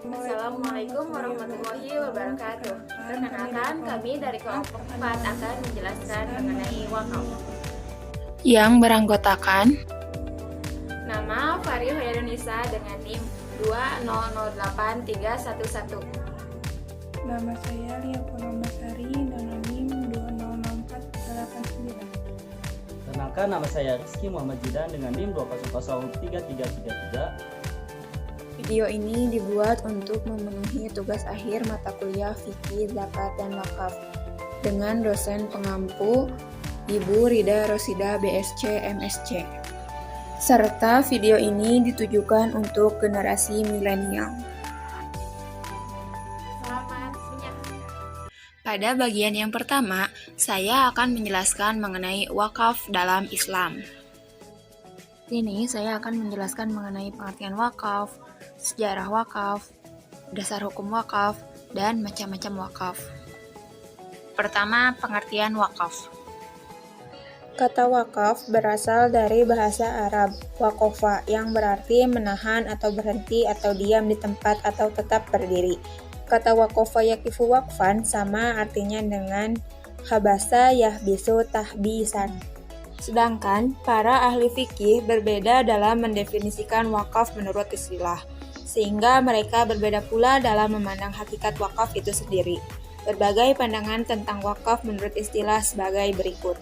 Assalamualaikum warahmatullahi wabarakatuh. Perkenalkan, kami dari kelompok 4 akan menjelaskan mengenai wakaf. Yang beranggotakan Nama Fari Hoirunisa dengan NIM 2008311. Nama saya Lia Purnomasari dengan NIM 2000489. Perkenalkan, nama saya Rizky Muhammad Jidan dengan NIM 2003333. video ini dibuat untuk memenuhi tugas akhir mata kuliah Fikih, Zakat, dan Wakaf dengan dosen pengampu Ibu Rida Rosida BSc MSc. Serta video ini ditujukan untuk generasi milenial. Selamat menyaksikan. Pada bagian yang pertama, saya akan menjelaskan mengenai wakaf dalam Islam. Ini saya akan menjelaskan mengenai pengertian wakaf, sejarah wakaf, dasar hukum wakaf, dan macam-macam wakaf. Pertama, pengertian wakaf. Kata wakaf berasal dari bahasa Arab wakofa yang berarti menahan atau berhenti atau diam di tempat atau tetap berdiri. Kata wakofa yakifu wakfan sama artinya dengan habasa yahbisu tahbisan. Sedangkan para ahli fikih berbeda dalam mendefinisikan wakaf menurut istilah, sehingga mereka berbeda pula dalam memandang hakikat wakaf itu sendiri. Berbagai pandangan tentang wakaf menurut istilah sebagai berikut.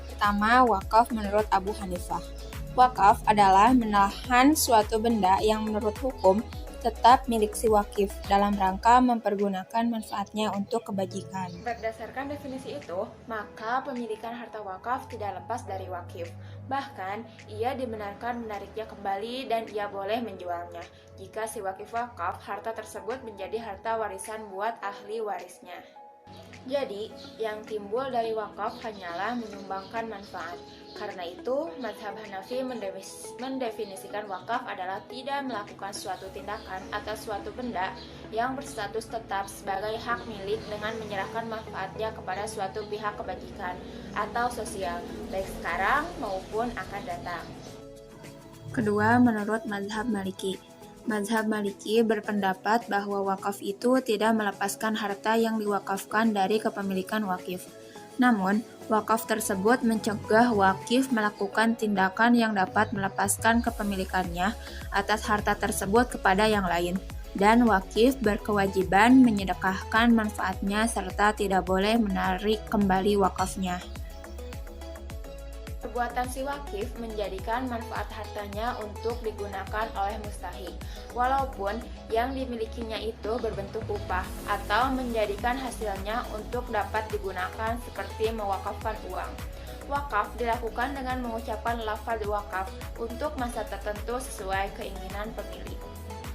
Pertama, wakaf menurut Abu Hanifah. Wakaf adalah menahan suatu benda yang menurut hukum tetap milik si wakif dalam rangka mempergunakan manfaatnya untuk kebajikan. Berdasarkan definisi itu, maka pemilikan harta wakaf tidak lepas dari wakif. Bahkan, ia dibenarkan menariknya kembali dan ia boleh menjualnya. Jika si wakif wakaf, harta tersebut menjadi harta warisan buat ahli warisnya. Jadi, yang timbul dari wakaf hanyalah menyumbangkan manfaat. Karena itu, mazhab Hanafi mendefinisikan wakaf adalah tidak melakukan suatu tindakan atau suatu benda yang berstatus tetap sebagai hak milik dengan menyerahkan manfaatnya kepada suatu pihak kebajikan atau sosial, baik sekarang maupun akan datang. Kedua, menurut mazhab Maliki. Mazhab Maliki berpendapat bahwa wakaf itu tidak melepaskan harta yang diwakafkan dari kepemilikan wakif. Namun, wakaf tersebut mencegah wakif melakukan tindakan yang dapat melepaskan kepemilikannya atas harta tersebut kepada yang lain. Dan wakif berkewajiban menyedekahkan manfaatnya serta tidak boleh menarik kembali wakafnya. Perbuatan si wakif menjadikan manfaat hartanya untuk digunakan oleh mustahik, walaupun yang dimilikinya itu berbentuk upah atau menjadikan hasilnya untuk dapat digunakan seperti mewakafkan uang. Wakaf dilakukan dengan mengucapkan lafaz wakaf untuk masa tertentu sesuai keinginan pemilik.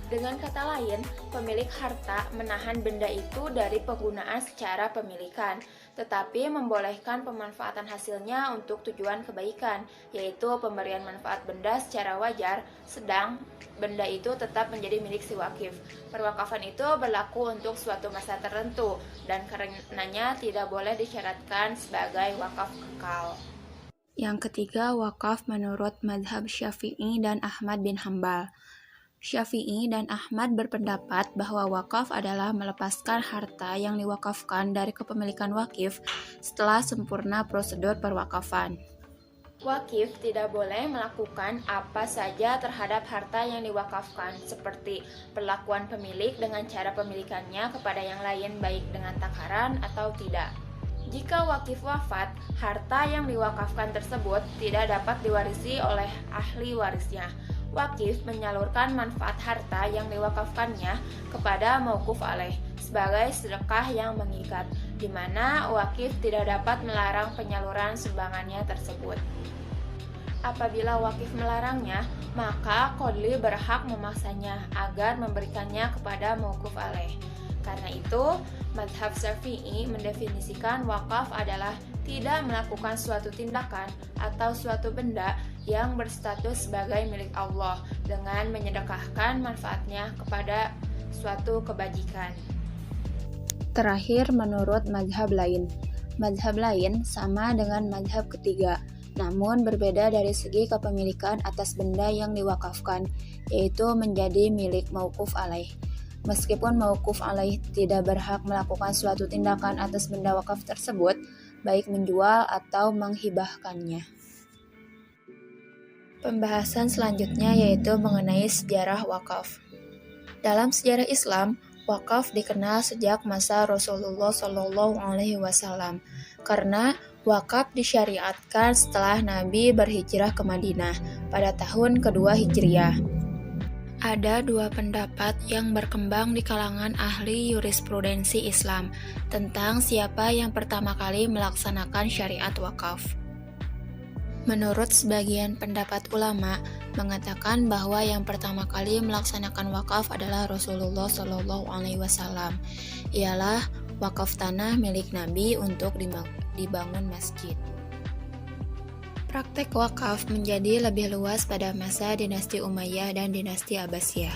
Dengan kata lain, pemilik harta menahan benda itu dari penggunaan secara pemilikan, tetapi membolehkan pemanfaatan hasilnya untuk tujuan kebaikan, yaitu pemberian manfaat benda secara wajar, sedang benda itu tetap menjadi milik si wakif. Perwakafan itu berlaku untuk suatu masa tertentu, dan karenanya tidak boleh disyaratkan sebagai wakaf kekal. Yang ketiga, wakaf menurut mazhab Syafi'i dan Ahmad bin Hambal. Syafi'i dan Ahmad berpendapat bahwa wakaf adalah melepaskan harta yang diwakafkan dari kepemilikan wakif setelah sempurna prosedur perwakafan. Wakif tidak boleh melakukan apa saja terhadap harta yang diwakafkan, seperti perlakuan pemilik dengan cara pemilikannya kepada yang lain baik dengan takaran atau tidak. Jika wakif wafat, harta yang diwakafkan tersebut tidak dapat diwarisi oleh ahli warisnya. Wakif menyalurkan manfaat harta yang diwakafkannya kepada mauquf alaih sebagai sedekah yang mengikat, di mana wakif tidak dapat melarang penyaluran sumbangannya tersebut. Apabila wakif melarangnya, maka qadli berhak memaksanya agar memberikannya kepada mauquf alaih. Karena itu, mazhab Syafi'i mendefinisikan wakaf adalah tidak melakukan suatu tindakan atau suatu benda yang berstatus sebagai milik Allah dengan menyedekahkan manfaatnya kepada suatu kebajikan. Terakhir, menurut mazhab lain. Mazhab lain sama dengan mazhab ketiga, namun berbeda dari segi kepemilikan atas benda yang diwakafkan, yaitu menjadi milik mauquf alaih. Meskipun mauquf alaih tidak berhak melakukan suatu tindakan atas benda wakaf tersebut, baik menjual atau menghibahkannya. Pembahasan selanjutnya yaitu mengenai sejarah wakaf. Dalam sejarah Islam, wakaf dikenal sejak masa Rasulullah SAW karena wakaf disyariatkan setelah Nabi berhijrah ke Madinah pada tahun kedua Hijriah. Ada dua pendapat yang berkembang di kalangan ahli jurisprudensi Islam tentang siapa yang pertama kali melaksanakan syariat wakaf. Menurut sebagian pendapat ulama, mengatakan bahwa yang pertama kali melaksanakan wakaf adalah Rasulullah SAW. Ialah wakaf tanah milik Nabi untuk dibangun masjid. Praktek wakaf menjadi lebih luas pada masa dinasti Umayyah dan dinasti Abbasiyah.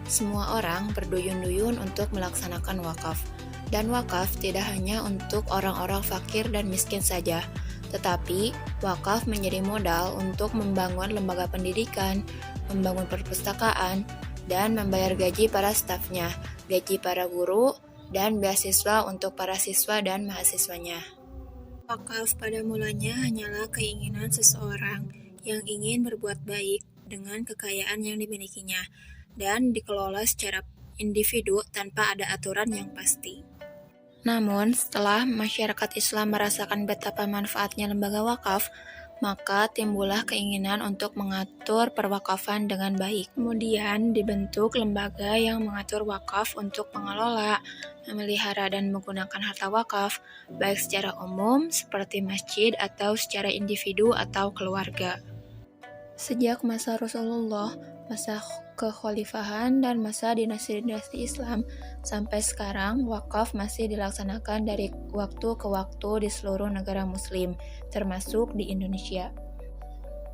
Semua orang berduyun-duyun untuk melaksanakan wakaf. Dan wakaf tidak hanya untuk orang-orang fakir dan miskin saja, tetapi wakaf menjadi modal untuk membangun lembaga pendidikan, membangun perpustakaan, dan membayar gaji para stafnya, gaji para guru, dan beasiswa untuk para siswa dan mahasiswanya. Wakaf pada mulanya hanyalah keinginan seseorang yang ingin berbuat baik dengan kekayaan yang dimilikinya dan dikelola secara individu tanpa ada aturan yang pasti. Namun, setelah masyarakat Islam merasakan betapa manfaatnya lembaga wakaf, maka timbullah keinginan untuk mengatur perwakafan dengan baik. Kemudian dibentuk lembaga yang mengatur wakaf untuk mengelola, memelihara dan menggunakan harta wakaf, baik secara umum seperti masjid atau secara individu atau keluarga. Sejak masa Rasulullah, masa kekhalifahan dan masa dinasti-dinasti Islam, sampai sekarang wakaf masih dilaksanakan dari waktu ke waktu di seluruh negara muslim, termasuk di Indonesia.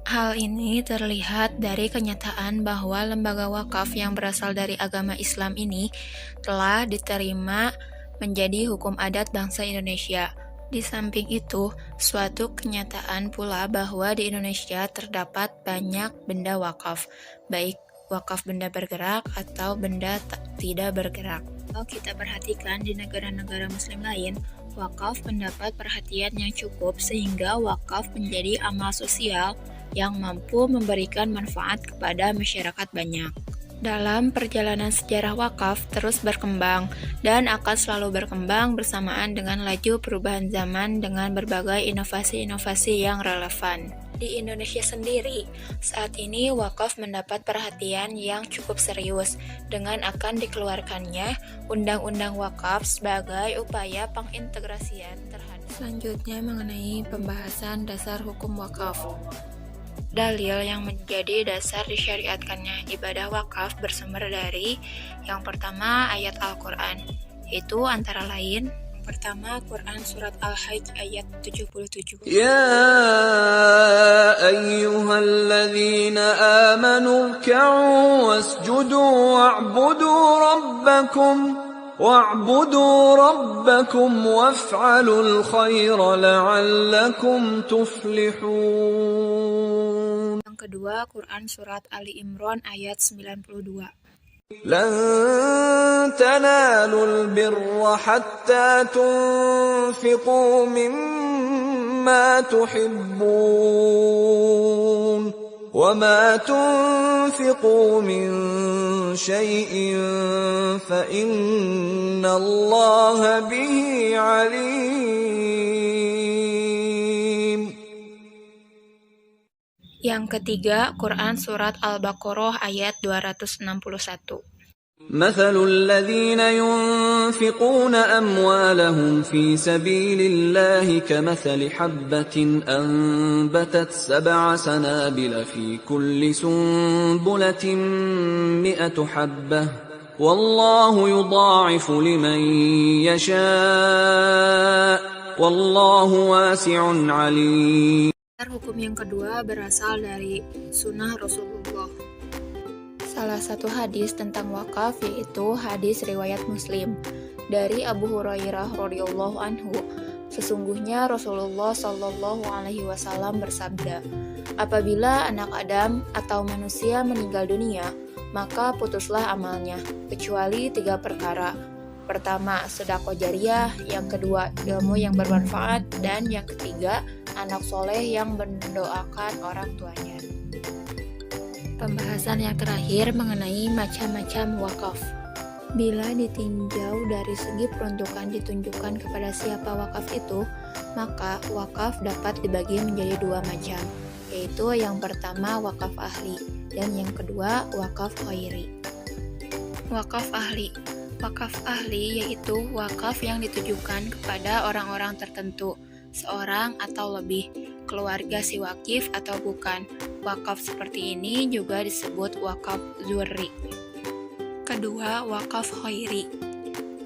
Hal ini terlihat dari kenyataan bahwa lembaga wakaf yang berasal dari agama Islam ini telah diterima menjadi hukum adat bangsa Indonesia. Di samping itu, suatu kenyataan pula bahwa di Indonesia terdapat banyak benda wakaf, baik wakaf benda bergerak atau benda tidak bergerak. Kalau kita perhatikan di negara-negara muslim lain, wakaf mendapat perhatian yang cukup sehingga wakaf menjadi amal sosial yang mampu memberikan manfaat kepada masyarakat banyak. Dalam perjalanan sejarah wakaf terus berkembang dan akan selalu berkembang bersamaan dengan laju perubahan zaman dengan berbagai inovasi-inovasi yang relevan. Di Indonesia sendiri, saat ini wakaf mendapat perhatian yang cukup serius dengan akan dikeluarkannya Undang-Undang Wakaf sebagai upaya pengintegrasian terhadap. Selanjutnya mengenai pembahasan dasar hukum wakaf. Dalil yang menjadi dasar disyariatkannya ibadah wakaf bersumber dari yang pertama ayat Al-Quran, itu antara lain pertama Quran surat Al-Hajj ayat 77. Ya ayyuhalladzina amanu rka'u wasjudu wa'budu rabbakum waf'alul khaira la'allakum tuflihun. Yang kedua Quran surat Ali Imran ayat 92. لن تنالوا البر حتى تنفقوا مما تحبون وما تنفقوا من شيء فإن الله به عليم. Yang ketiga, Quran Surat Al-Baqarah ayat 261. مثل الذين ينفقون أموالهم في سبيل الله كمثل حبة أنبتت 7 سنابل في كل سنبلة 100 حبة والله يضاعف لمن يشاء والله واسع عليم. Hukum yang kedua berasal dari sunnah Rasulullah. Salah satu hadis tentang wakaf yaitu hadis riwayat Muslim dari Abu Hurairah radhiyallahu anhu. Sesungguhnya Rasulullah Shallallahu alaihi wasallam bersabda, apabila anak Adam atau manusia meninggal dunia, maka putuslah amalnya, kecuali 3 perkara. Pertama, sedekah jariyah, yang kedua, ilmu yang bermanfaat, dan yang ketiga, anak soleh yang mendoakan orang tuanya. Pembahasan yang terakhir mengenai macam-macam wakaf. Bila ditinjau dari segi peruntukan ditunjukkan kepada siapa wakaf itu, maka wakaf dapat dibagi menjadi 2 macam, yaitu yang pertama wakaf ahli, dan yang kedua wakaf khairi. Wakaf ahli. Wakaf ahli yaitu wakaf yang ditujukan kepada orang-orang tertentu, seorang atau lebih, keluarga si wakif atau bukan. Wakaf seperti ini juga disebut wakaf dzurri. Kedua, wakaf khairi,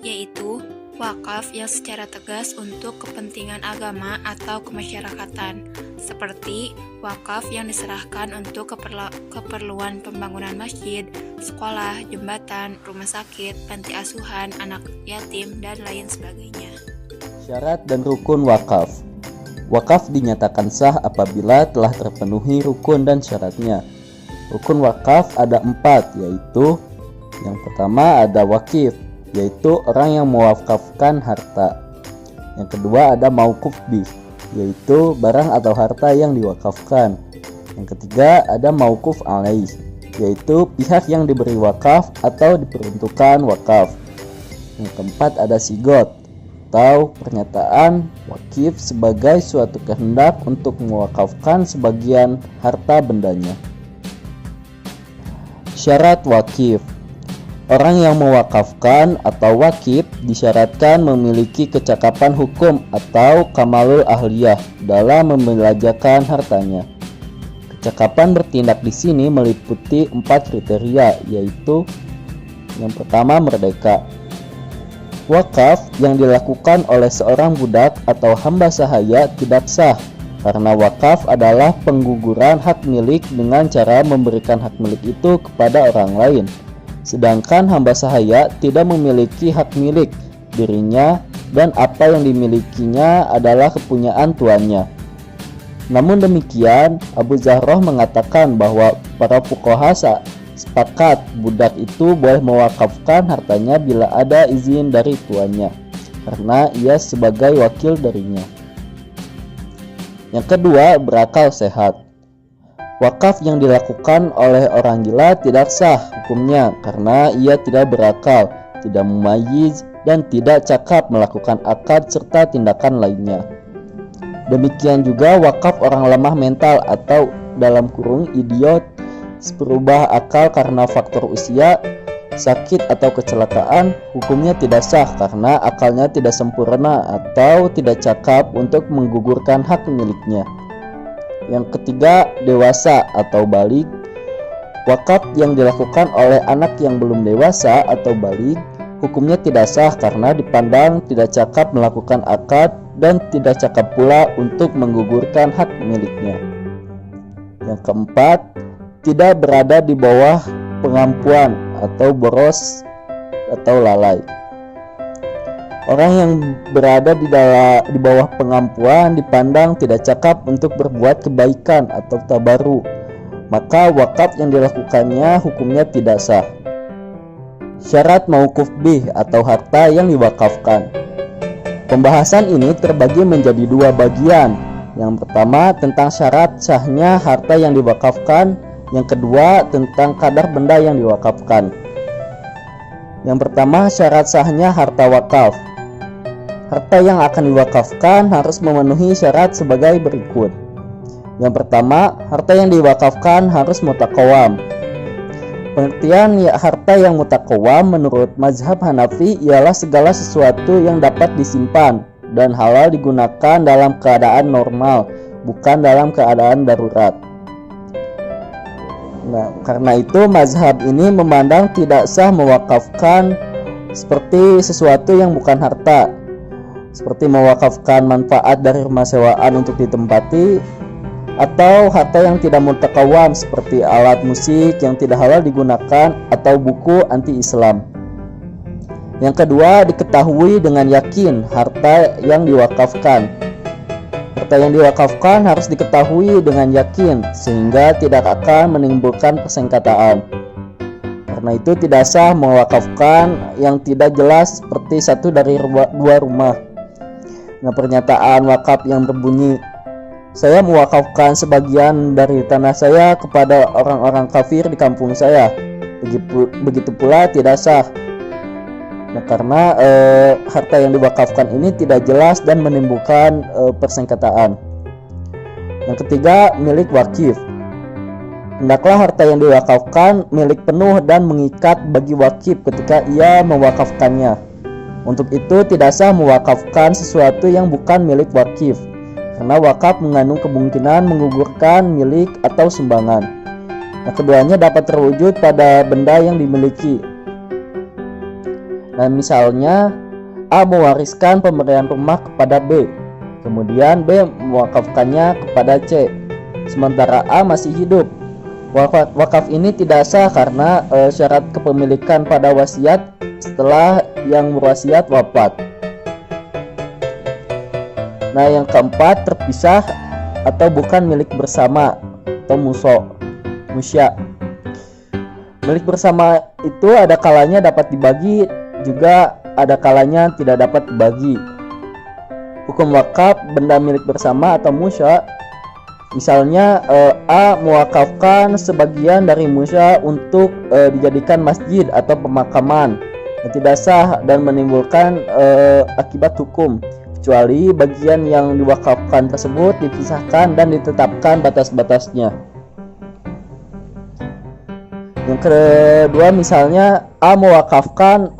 yaitu wakaf yang secara tegas untuk kepentingan agama atau kemasyarakatan, seperti wakaf yang diserahkan untuk keperluan pembangunan masjid, sekolah, jembatan, rumah sakit, panti asuhan, anak yatim, dan lain sebagainya. Syarat dan rukun wakaf. Wakaf dinyatakan sah apabila telah terpenuhi rukun dan syaratnya. Rukun wakaf ada 4, yaitu yang pertama ada wakif, yaitu orang yang mewakafkan harta. Yang kedua ada mauquf bih, yaitu barang atau harta yang diwakafkan. Yang ketiga ada mauquf alaih, yaitu pihak yang diberi wakaf atau diperuntukkan wakaf. Yang keempat ada sigot, atau pernyataan wakif sebagai suatu kehendak untuk mewakafkan sebagian harta bendanya. Syarat wakif. Orang yang mewakafkan atau wakif disyaratkan memiliki kecakapan hukum atau kamalul ahliyah dalam membelajarkan hartanya. Kecakapan bertindak di sini meliputi 4 kriteria, yaitu yang pertama merdeka. Wakaf yang dilakukan oleh seorang budak atau hamba sahaya tidak sah, karena wakaf adalah pengguguran hak milik dengan cara memberikan hak milik itu kepada orang lain. Sedangkan hamba sahaya tidak memiliki hak milik dirinya dan apa yang dimilikinya adalah kepunyaan tuannya. Namun demikian, Abu Zahroh mengatakan bahwa para fuqaha sepakat budak itu boleh mewakafkan hartanya bila ada izin dari tuannya, karena ia sebagai wakil darinya. Yang kedua, berakal sehat. Wakaf yang dilakukan oleh orang gila tidak sah hukumnya karena ia tidak berakal, tidak mumayyiz, dan tidak cakap melakukan akad serta tindakan lainnya. Demikian juga wakaf orang lemah mental atau dalam kurung idiot, berubah akal karena faktor usia, sakit atau kecelakaan, hukumnya tidak sah karena akalnya tidak sempurna atau tidak cakap untuk menggugurkan hak miliknya. Yang ketiga, dewasa atau balik. Wakaf yang dilakukan oleh anak yang belum dewasa atau balik, hukumnya tidak sah karena dipandang tidak cakap melakukan akad dan tidak cakap pula untuk menggugurkan hak miliknya. Yang keempat, tidak berada di bawah pengampuan atau boros atau lalai. Orang yang berada di bawah pengampuan dipandang tidak cakap untuk berbuat kebaikan atau tabaru, maka wakaf yang dilakukannya hukumnya tidak sah. Syarat mauquf bih atau harta yang diwakafkan. Pembahasan ini terbagi menjadi 2 bagian. Yang pertama tentang syarat sahnya harta yang diwakafkan, yang kedua tentang kadar benda yang diwakafkan. Yang pertama, syarat sahnya harta wakaf. Harta yang akan diwakafkan harus memenuhi syarat sebagai berikut. Yang pertama, harta yang diwakafkan harus mutaqawam. Pengertian harta yang mutaqawam menurut mazhab Hanafi ialah segala sesuatu yang dapat disimpan dan halal digunakan dalam keadaan normal, bukan dalam keadaan darurat. Nah, karena itu mazhab ini memandang tidak sah mewakafkan seperti sesuatu yang bukan harta, seperti mewakafkan manfaat dari rumah sewaan untuk ditempati, atau harta yang tidak mutaqawam seperti alat musik yang tidak halal digunakan atau buku anti-Islam. Yang kedua, diketahui dengan yakin harta yang diwakafkan. Harta yang diwakafkan harus diketahui dengan yakin sehingga tidak akan menimbulkan persengketaan. Karena itu tidak sah mewakafkan yang tidak jelas seperti satu dari dua rumah. Nah, pernyataan wakaf yang berbunyi, saya mewakafkan sebagian dari tanah saya kepada orang-orang kafir di kampung saya. Begitu pula tidak sah. Nah, karena harta yang diwakafkan ini tidak jelas dan menimbulkan persengketaan. Yang ketiga, milik wakif. Hendaklah harta yang diwakafkan milik penuh dan mengikat bagi wakif ketika ia mewakafkannya. Untuk itu tidak sah mewakafkan sesuatu yang bukan milik wakif, karena wakaf mengandung kemungkinan menggugurkan milik atau sumbangan. Nah, keduanya dapat terwujud pada benda yang dimiliki. Nah, misalnya A mewariskan pemberian rumah kepada B, kemudian B mewakafkannya kepada C, sementara A masih hidup. Wakaf ini tidak sah karena syarat kepemilikan pada wasiat setelah yang berwasiat wafat. Nah, yang keempat, terpisah atau bukan milik bersama atau musya. Milik bersama itu ada kalanya dapat dibagi, juga ada kalanya tidak dapat dibagi. Hukum wakaf benda milik bersama atau musya, misalnya A mewakafkan sebagian dari musya untuk dijadikan masjid atau pemakaman, tidak sah dan menimbulkan akibat hukum, kecuali bagian yang diwakafkan tersebut dipisahkan dan ditetapkan batas-batasnya. Yang kedua, misalnya A mewakafkan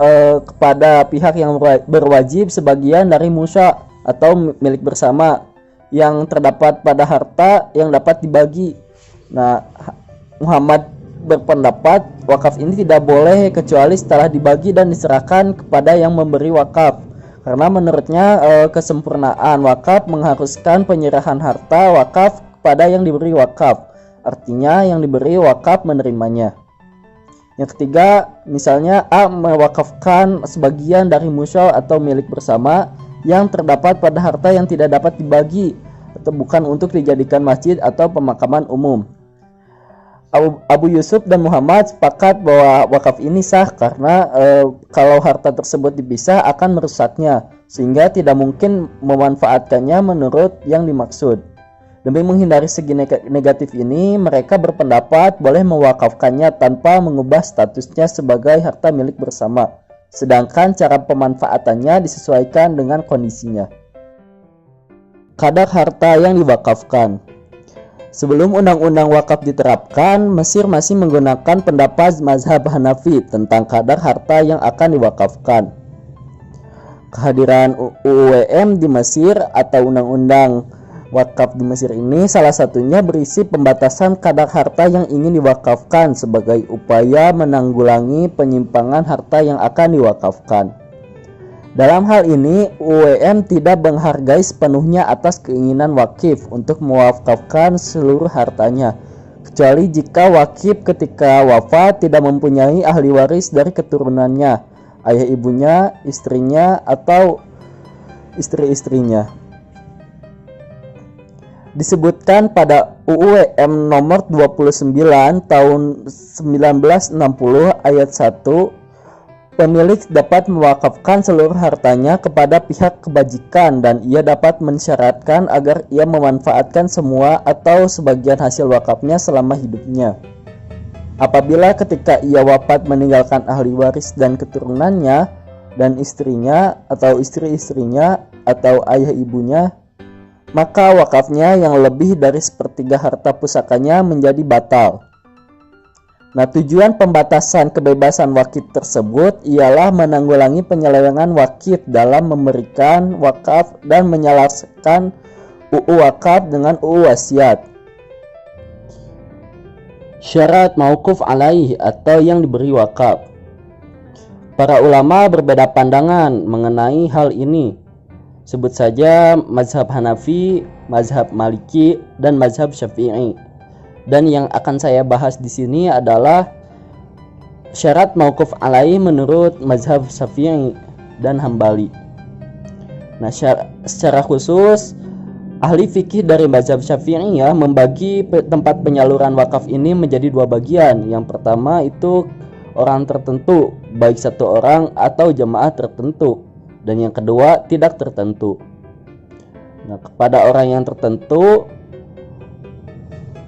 kepada pihak yang berwajib sebagian dari musya atau milik bersama yang terdapat pada harta yang dapat dibagi. Nah, Muhammad berpendapat wakaf ini tidak boleh kecuali setelah dibagi dan diserahkan kepada yang memberi wakaf, karena menurutnya kesempurnaan wakaf mengharuskan penyerahan harta wakaf kepada yang diberi wakaf, artinya yang diberi wakaf menerimanya. Yang ketiga, misalnya A mewakafkan sebagian dari musya atau milik bersama yang terdapat pada harta yang tidak dapat dibagi atau bukan untuk dijadikan masjid atau pemakaman umum. Abu Yusuf dan Muhammad sepakat bahwa wakaf ini sah karena kalau harta tersebut dipisah akan merusaknya, sehingga tidak mungkin memanfaatkannya menurut yang dimaksud. Demi menghindari segi negatif ini, mereka berpendapat boleh mewakafkannya tanpa mengubah statusnya sebagai harta milik bersama, sedangkan cara pemanfaatannya disesuaikan dengan kondisinya. Kadar harta yang diwakafkan. Sebelum undang-undang wakaf diterapkan, Mesir masih menggunakan pendapat mazhab Hanafi tentang kadar harta yang akan diwakafkan. Kehadiran UUWM di Mesir atau undang-undang wakaf di Mesir ini salah satunya berisi pembatasan kadar harta yang ingin diwakafkan sebagai upaya menanggulangi penyimpangan harta yang akan diwakafkan. Dalam hal ini, UUWM tidak menghargai sepenuhnya atas keinginan wakif untuk mewakafkan seluruh hartanya, kecuali jika wakif ketika wafat tidak mempunyai ahli waris dari keturunannya, ayah ibunya, istrinya, atau istri-istrinya. Disebutkan pada UUWM nomor 29 tahun 1960 ayat 1, pemilik dapat mewakafkan seluruh hartanya kepada pihak kebajikan dan ia dapat mensyaratkan agar ia memanfaatkan semua atau sebagian hasil wakafnya selama hidupnya. Apabila ketika ia wafat meninggalkan ahli waris dan keturunannya dan istrinya atau istri-istrinya atau ayah ibunya, maka wakafnya yang lebih dari sepertiga harta pusakanya menjadi batal. Nah, tujuan pembatasan kebebasan wakif tersebut ialah menanggulangi penyelewengan wakif dalam memberikan wakaf dan menyelaraskan UU wakaf dengan UU wasiat. Syarat mauquf alaih atau yang diberi wakaf. Para ulama berbeda pandangan mengenai hal ini. Sebut saja mazhab Hanafi, mazhab Maliki, dan mazhab Syafi'i. Dan yang akan saya bahas di sini adalah syarat mauquf alaih menurut mazhab Syafi'i dan Hambali. Nah, secara khusus ahli fikih dari mazhab Syafi'i membagi tempat penyaluran wakaf ini menjadi dua bagian. Yang pertama itu orang tertentu, baik satu orang atau jemaah tertentu. Dan yang kedua, tidak tertentu. Nah, kepada orang yang tertentu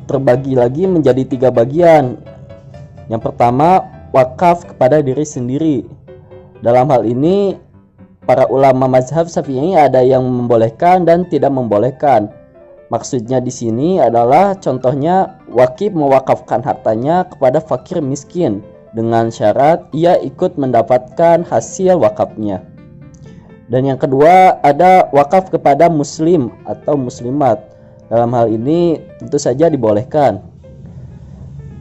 terbagi lagi menjadi 3 bagian. Yang pertama, wakaf kepada diri sendiri. Dalam hal ini, para ulama mazhab Syafi'i ada yang membolehkan dan tidak membolehkan. Maksudnya di sini adalah contohnya wakif mewakafkan hartanya kepada fakir miskin dengan syarat ia ikut mendapatkan hasil wakafnya. Dan yang kedua, ada wakaf kepada muslim atau muslimat. Dalam hal ini tentu saja dibolehkan.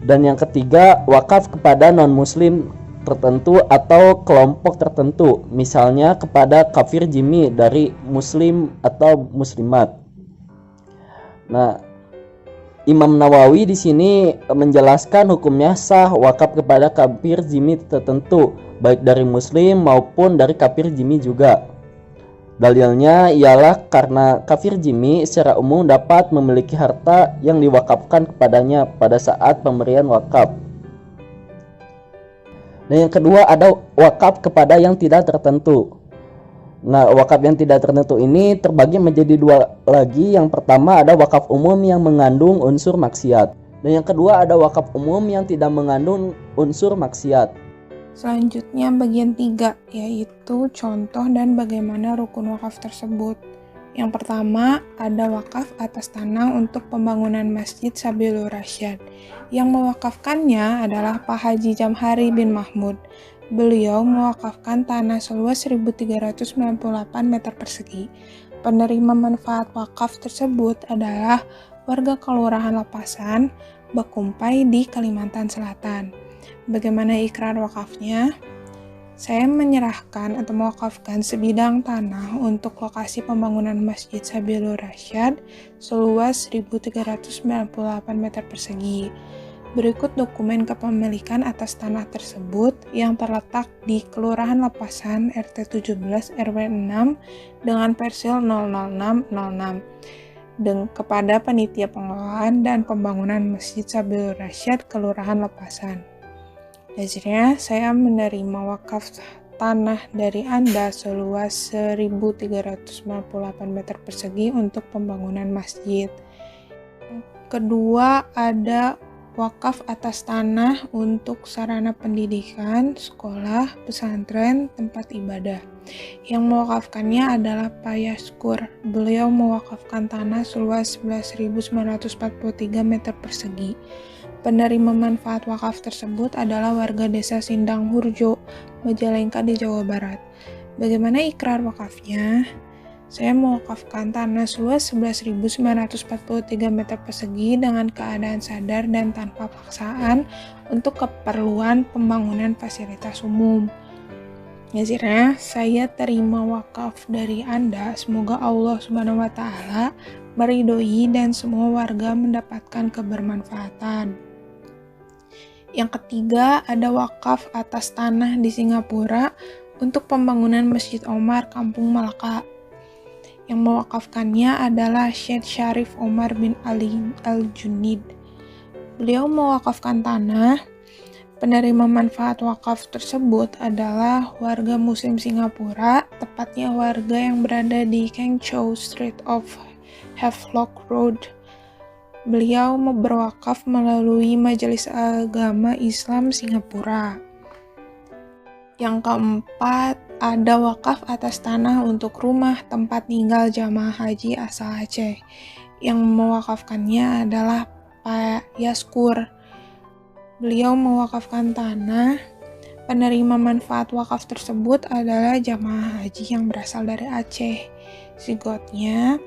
Dan yang ketiga, wakaf kepada non-muslim tertentu atau kelompok tertentu, misalnya kepada kafir jimmi dari muslim atau muslimat. Nah, Imam Nawawi di sini menjelaskan hukumnya sah wakaf kepada kafir jimmi tertentu, baik dari muslim maupun dari kafir jimmi juga. Dalilnya ialah karena kafir jimmi secara umum dapat memiliki harta yang diwakafkan kepadanya pada saat pemberian wakaf. Dan yang kedua, ada wakaf kepada yang tidak tertentu. Nah, wakaf yang tidak tertentu ini terbagi menjadi 2 lagi. Yang pertama ada wakaf umum yang mengandung unsur maksiat. Dan yang kedua ada wakaf umum yang tidak mengandung unsur maksiat. Selanjutnya bagian 3, yaitu contoh dan bagaimana rukun wakaf tersebut. Yang pertama, ada wakaf atas tanah untuk pembangunan Masjid Sabilur Rasyad. Yang mewakafkannya adalah Pak Haji Jamhari bin Mahmud. Beliau mewakafkan tanah seluas 1.398 meter persegi. Penerima manfaat wakaf tersebut adalah warga Kelurahan Lepasan, Bakumpai di Kalimantan Selatan. Bagaimana ikrar wakafnya? Saya menyerahkan atau mewakafkan sebidang tanah untuk lokasi pembangunan Masjid Sabilur Rasyad seluas 1.398 meter persegi. Berikut dokumen kepemilikan atas tanah tersebut yang terletak di Kelurahan Lepasan RT 17 RW 6 dengan persil 00606 dan kepada Panitia Pengelolaan dan Pembangunan Masjid Sabilur Rasyad Kelurahan Lepasan. Hasilnya, saya menerima wakaf tanah dari Anda seluas 1.398 meter persegi untuk pembangunan masjid. Kedua, ada wakaf atas tanah untuk sarana pendidikan, sekolah, pesantren, tempat ibadah. Yang mewakafkannya adalah Pak Yaskur. Beliau mewakafkan tanah seluas 11.943 meter persegi. Penerima manfaat wakaf tersebut adalah warga desa Sindang Hurjo, Majalengka di Jawa Barat. Bagaimana ikrar wakafnya? Saya mewakafkan tanah seluas 11.943 meter persegi dengan keadaan sadar dan tanpa paksaan untuk keperluan pembangunan fasilitas umum. Hasilnya, saya terima wakaf dari Anda. Semoga Allah Subhanahu wa Ta'ala meridhoi dan semua warga mendapatkan kebermanfaatan. Yang ketiga, ada wakaf atas tanah di Singapura untuk pembangunan Masjid Omar Kampung Malaka. Yang mewakafkannya adalah Syekh Syarif Omar bin Ali Al-Junid. Beliau mewakafkan tanah. Penerima manfaat wakaf tersebut adalah warga Muslim Singapura, tepatnya warga yang berada di Keng Chow Street of Havelock Road. Beliau berwakaf melalui Majelis Agama Islam Singapura. Yang keempat, ada wakaf atas tanah untuk rumah tempat tinggal jamaah haji asal Aceh. Yang mewakafkannya adalah Pak Yaskur. Beliau mewakafkan tanah. Penerima manfaat wakaf tersebut adalah jamaah haji yang berasal dari Aceh. Sigotnya,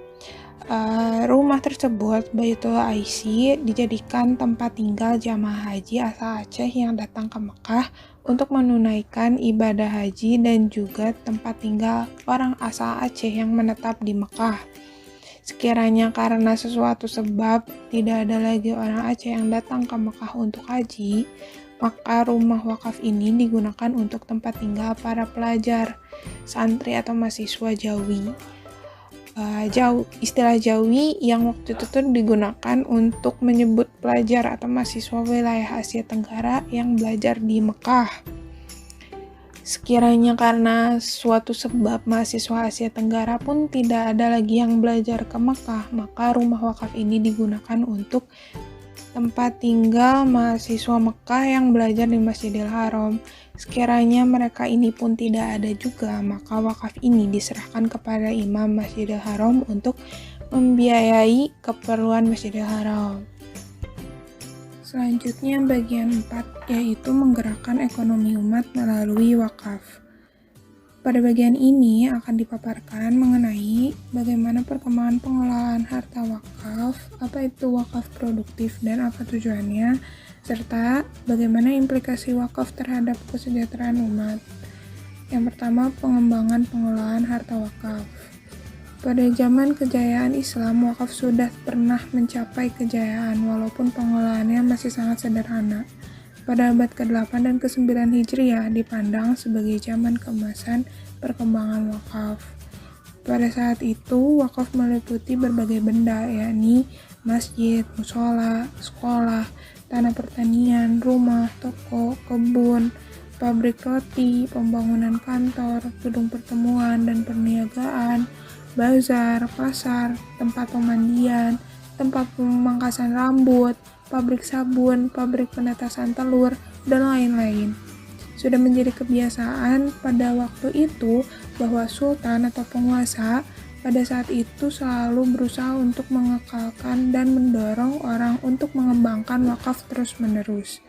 rumah tersebut, Baitul Aisy, dijadikan tempat tinggal jamaah haji asal Aceh yang datang ke Mekah untuk menunaikan ibadah haji dan juga tempat tinggal orang asal Aceh yang menetap di Mekah. Sekiranya karena sesuatu sebab tidak ada lagi orang Aceh yang datang ke Mekah untuk haji, maka rumah wakaf ini digunakan untuk tempat tinggal para pelajar, santri atau mahasiswa Jawi. istilah Jawi yang waktu itu tuh digunakan untuk menyebut pelajar atau mahasiswa wilayah Asia Tenggara yang belajar di Mekah. Sekiranya karena suatu sebab mahasiswa Asia Tenggara pun tidak ada lagi yang belajar ke Mekah, maka rumah wakaf ini digunakan untuk tempat tinggal mahasiswa Mekah yang belajar di Masjidil Haram. Sekiranya mereka ini pun tidak ada juga, maka wakaf ini diserahkan kepada imam Masjidil Haram untuk membiayai keperluan Masjidil Haram. Selanjutnya bagian 4, yaitu menggerakkan ekonomi umat melalui wakaf. Pada bagian ini akan dipaparkan mengenai bagaimana perkembangan pengelolaan harta wakaf, apa itu wakaf produktif dan apa tujuannya, serta bagaimana implikasi wakaf terhadap kesejahteraan umat. Yang pertama, pengembangan pengelolaan harta wakaf. Pada zaman kejayaan Islam, wakaf sudah pernah mencapai kejayaan walaupun pengelolaannya masih sangat sederhana. Pada abad ke-8 dan ke-9 Hijriah dipandang sebagai zaman keemasan perkembangan wakaf. Pada saat itu, wakaf meliputi berbagai benda, yakni masjid, mushola, sekolah, tanah pertanian, rumah, toko, kebun, pabrik roti, pembangunan kantor, gedung pertemuan dan perniagaan, bazar, pasar, tempat pemandian, tempat pemangkasan rambut, pabrik sabun, pabrik penetasan telur, dan lain-lain. Sudah menjadi kebiasaan pada waktu itu bahwa sultan atau penguasa pada saat itu selalu berusaha untuk mengekalkan dan mendorong orang untuk mengembangkan wakaf terus-menerus.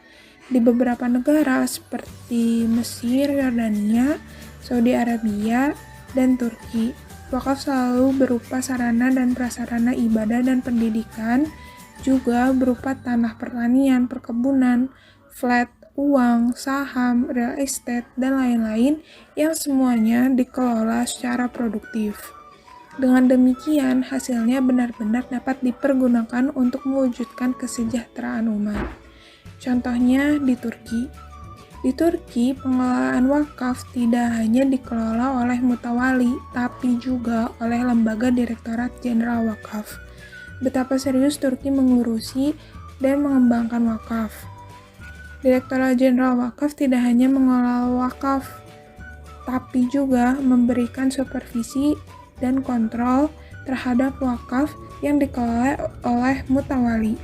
Di beberapa negara seperti Mesir, Yordania, Saudi Arabia, dan Turki, wakaf selalu berupa sarana dan prasarana ibadah dan pendidikan, juga berupa tanah pertanian, perkebunan, flat, uang, saham, real estate, dan lain-lain yang semuanya dikelola secara produktif. Dengan demikian, hasilnya benar-benar dapat dipergunakan untuk mewujudkan kesejahteraan umat. Contohnya di Turki. Di Turki, pengelolaan wakaf tidak hanya dikelola oleh mutawali, tapi juga oleh Lembaga Direktorat Jenderal Wakaf. Betapa serius Turki mengurusi dan mengembangkan wakaf. Direktorat Jenderal Wakaf tidak hanya mengelola wakaf, tapi juga memberikan supervisi dan kontrol terhadap wakaf yang dikelola oleh mutawali.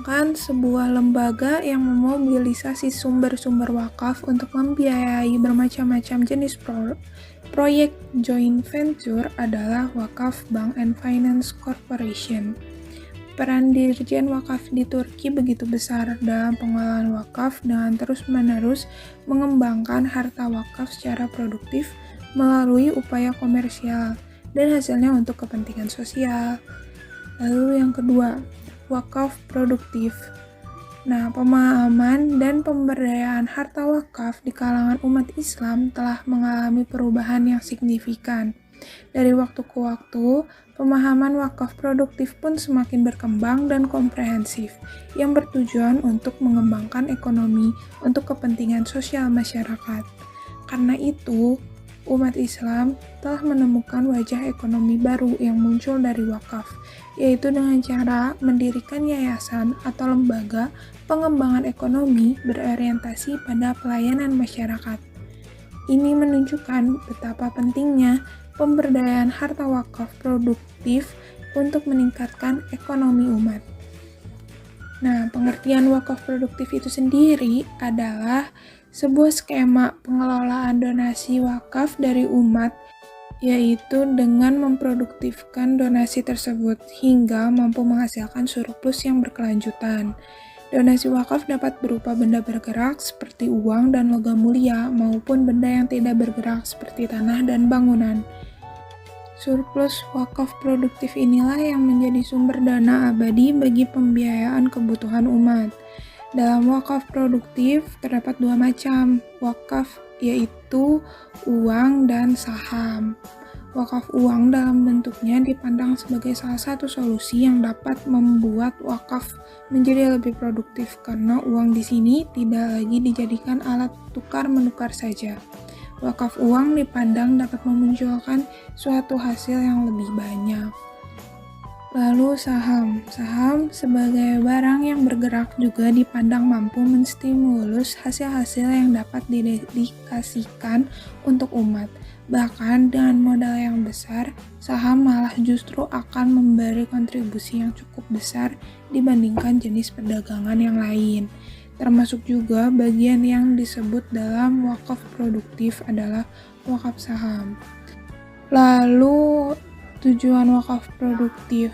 Bahkan sebuah lembaga yang memobilisasi sumber-sumber wakaf untuk membiayai bermacam-macam jenis proyek joint venture adalah Wakaf Bank and Finance Corporation. Peran Dirjen Wakaf di Turki begitu besar dalam pengelolaan wakaf dengan terus-menerus mengembangkan harta wakaf secara produktif melalui upaya komersial dan hasilnya untuk kepentingan sosial. Lalu yang kedua, wakaf produktif. Nah, pemahaman dan pemberdayaan harta wakaf di kalangan umat Islam telah mengalami perubahan yang signifikan. Dari waktu ke waktu, pemahaman wakaf produktif pun semakin berkembang dan komprehensif, yang bertujuan untuk mengembangkan ekonomi untuk kepentingan sosial masyarakat. Karena itu, umat Islam telah menemukan wajah ekonomi baru yang muncul dari wakaf, yaitu dengan cara mendirikan yayasan atau lembaga pengembangan ekonomi berorientasi pada pelayanan masyarakat. Ini menunjukkan betapa pentingnya pemberdayaan harta wakaf produktif untuk meningkatkan ekonomi umat. Nah, pengertian wakaf produktif itu sendiri adalah sebuah skema pengelolaan donasi wakaf dari umat, yaitu dengan memproduktifkan donasi tersebut hingga mampu menghasilkan surplus yang berkelanjutan. Donasi wakaf dapat berupa benda bergerak seperti uang dan logam mulia maupun benda yang tidak bergerak seperti tanah dan bangunan. Surplus wakaf produktif inilah yang menjadi sumber dana abadi bagi pembiayaan kebutuhan umat. Dalam wakaf produktif terdapat dua macam wakaf, yaitu uang dan saham. Wakaf uang dalam bentuknya dipandang sebagai salah satu solusi yang dapat membuat wakaf menjadi lebih produktif karena uang di sini tidak lagi dijadikan alat tukar-menukar saja. Wakaf uang dipandang dapat memunculkan suatu hasil yang lebih banyak. Lalu saham. Saham sebagai barang yang bergerak juga dipandang mampu menstimulus hasil-hasil yang dapat didedikasikan untuk umat. Bahkan dengan modal yang besar, saham malah justru akan memberi kontribusi yang cukup besar dibandingkan jenis perdagangan yang lain. Termasuk juga bagian yang disebut dalam wakaf produktif adalah wakaf saham. Lalu tujuan wakaf produktif.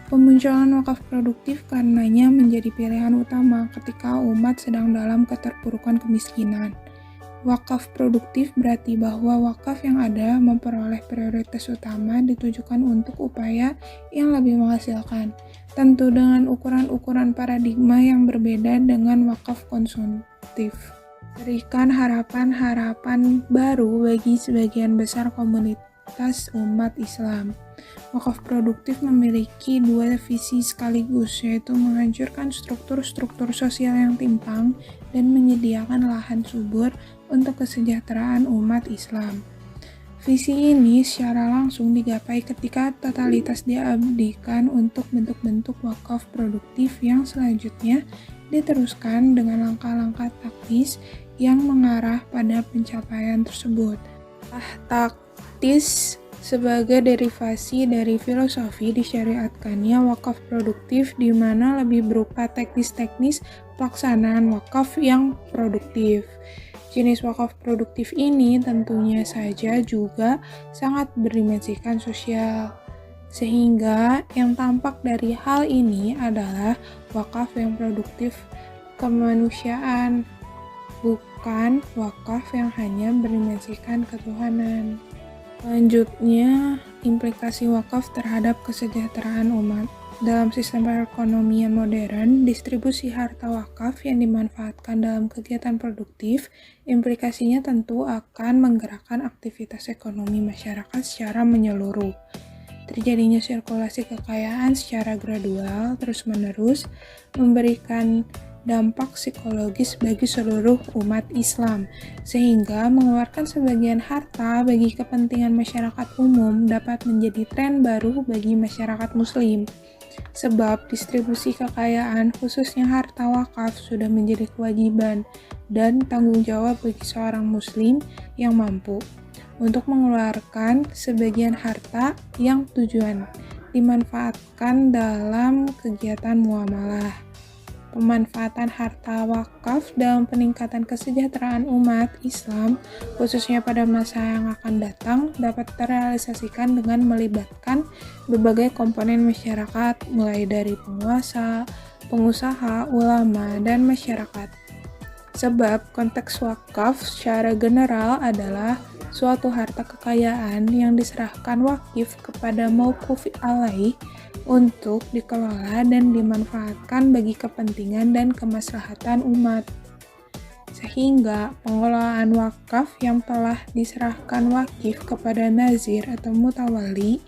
Pemunculan wakaf produktif karenanya menjadi pilihan utama ketika umat sedang dalam keterpurukan kemiskinan. Wakaf produktif berarti bahwa wakaf yang ada memperoleh prioritas utama ditujukan untuk upaya yang lebih menghasilkan, tentu dengan ukuran-ukuran paradigma yang berbeda dengan wakaf konsumtif. Berikan harapan-harapan baru bagi sebagian besar komunitas umat Islam. Wakaf produktif memiliki dua visi sekaligus, yaitu menghancurkan struktur-struktur sosial yang timpang dan menyediakan lahan subur untuk kesejahteraan umat Islam. Visi ini secara langsung digapai ketika totalitas diabdikan untuk bentuk-bentuk wakaf produktif yang selanjutnya diteruskan dengan langkah-langkah taktis yang mengarah pada pencapaian tersebut. Taktis sebagai derivasi dari filosofi disyariatkannya wakaf produktif di mana lebih berupa teknis-teknis pelaksanaan wakaf yang produktif. Jenis wakaf produktif ini tentunya saja juga sangat berdimensikan sosial. Sehingga yang tampak dari hal ini adalah wakaf yang produktif kemanusiaan, bukan wakaf yang hanya berdimensikan ketuhanan. Selanjutnya, implikasi wakaf terhadap kesejahteraan umat. Dalam sistem perekonomian modern, distribusi harta wakaf yang dimanfaatkan dalam kegiatan produktif, implikasinya tentu akan menggerakkan aktivitas ekonomi masyarakat secara menyeluruh. Terjadinya sirkulasi kekayaan secara gradual, terus-menerus, memberikan dampak psikologis bagi seluruh umat Islam, sehingga mengeluarkan sebagian harta bagi kepentingan masyarakat umum dapat menjadi tren baru bagi masyarakat muslim. Sebab distribusi kekayaan, khususnya harta wakaf, sudah menjadi kewajiban dan tanggung jawab bagi seorang muslim yang mampu untuk mengeluarkan sebagian harta yang tujuan dimanfaatkan dalam kegiatan muamalah. Pemanfaatan harta wakaf dalam peningkatan kesejahteraan umat Islam, khususnya pada masa yang akan datang, dapat terrealisasikan dengan melibatkan berbagai komponen masyarakat, mulai dari penguasa, pengusaha, ulama, dan masyarakat. Sebab konteks wakaf secara general adalah suatu harta kekayaan yang diserahkan wakif kepada mauquf alaih untuk dikelola dan dimanfaatkan bagi kepentingan dan kemaslahatan umat. Sehingga pengelolaan wakaf yang telah diserahkan wakif kepada nazir atau mutawali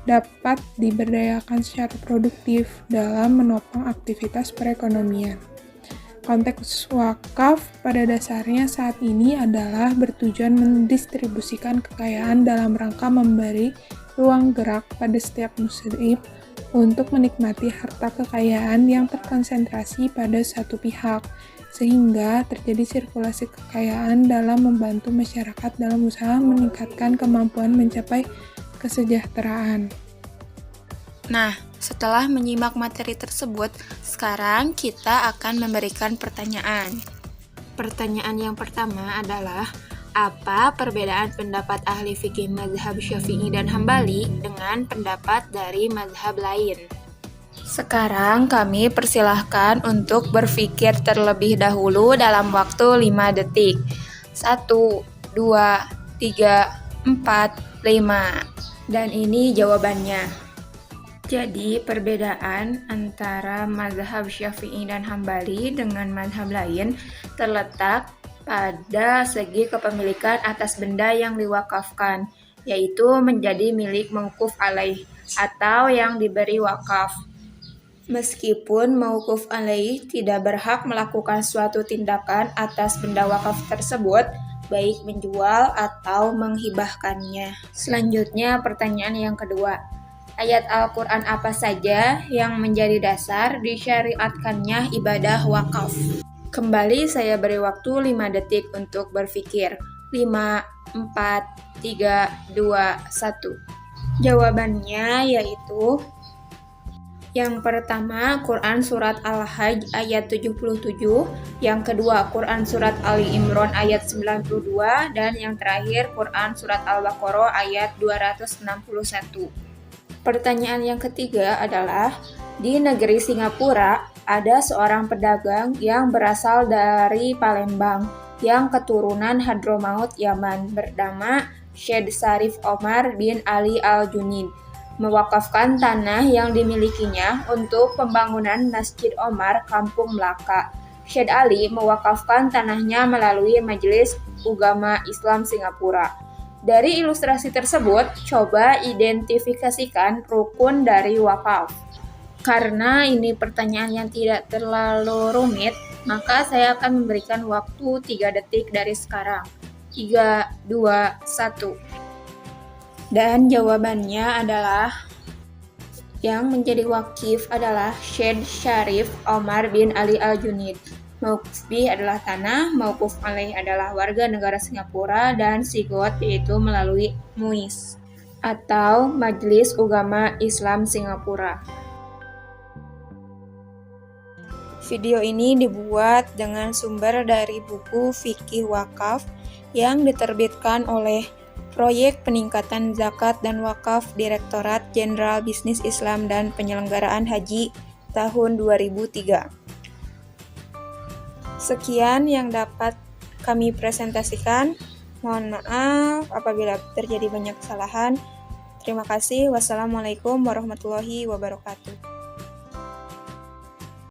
dapat diberdayakan secara produktif dalam menopang aktivitas perekonomian. Konteks wakaf pada dasarnya saat ini adalah bertujuan mendistribusikan kekayaan dalam rangka memberi ruang gerak pada setiap muslim untuk menikmati harta kekayaan yang terkonsentrasi pada satu pihak, sehingga terjadi sirkulasi kekayaan dalam membantu masyarakat dalam usaha meningkatkan kemampuan mencapai kesejahteraan. Nah, setelah menyimak materi tersebut, sekarang kita akan memberikan pertanyaan. Pertanyaan yang pertama adalah, apa perbedaan pendapat ahli fikih mazhab Syafi'i dan Hambali dengan pendapat dari mazhab lain? Sekarang kami persilahkan untuk berpikir terlebih dahulu dalam waktu 5 detik. 1, 2, 3, 4, 5. Dan ini jawabannya. Jadi, perbedaan antara mazhab Syafi'i dan Hambali dengan mazhab lain terletak pada segi kepemilikan atas benda yang diwakafkan, yaitu menjadi milik mauquf alaih atau yang diberi wakaf. Meskipun mauquf alaih tidak berhak melakukan suatu tindakan atas benda wakaf tersebut, baik menjual atau menghibahkannya. Selanjutnya pertanyaan yang kedua. Ayat Al-Quran apa saja yang menjadi dasar disyariatkannya ibadah wakaf? Kembali saya beri waktu 5 detik untuk berpikir. 5, 4, 3, 2, 1. Jawabannya yaitu yang pertama Quran Surat Al-Hajj ayat 77, yang kedua Quran Surat Ali Imran ayat 92, dan yang terakhir Quran Surat Al-Baqarah ayat 261. Pertanyaan yang ketiga adalah, di negeri Singapura ada seorang pedagang yang berasal dari Palembang yang keturunan Hadramaut Yaman bernama Syed Syarif Omar bin Ali Al-Junaid mewakafkan tanah yang dimilikinya untuk pembangunan Masjid Omar Kampung Melaka. Syed Ali mewakafkan tanahnya melalui Majelis Ugama Islam Singapura. Dari ilustrasi tersebut, coba identifikasikan rukun dari wakaf. Karena ini pertanyaan yang tidak terlalu rumit, maka saya akan memberikan waktu 3 detik dari sekarang. 3, 2, 1. Dan jawabannya adalah yang menjadi wakif adalah Syed Syarif Omar bin Ali Al-Junaid. Mauquf bih adalah tanah, mauquf alaih adalah warga negara Singapura, dan sigot yaitu melalui MUIS atau Majelis Ugama Islam Singapura. Video ini dibuat dengan sumber dari buku Fikih Wakaf yang diterbitkan oleh Proyek Peningkatan Zakat dan Wakaf Direktorat Jenderal Bisnis Islam dan Penyelenggaraan Haji tahun 2003. Sekian yang dapat kami presentasikan. Mohon maaf apabila terjadi banyak kesalahan. Terima kasih. Wassalamualaikum warahmatullahi wabarakatuh.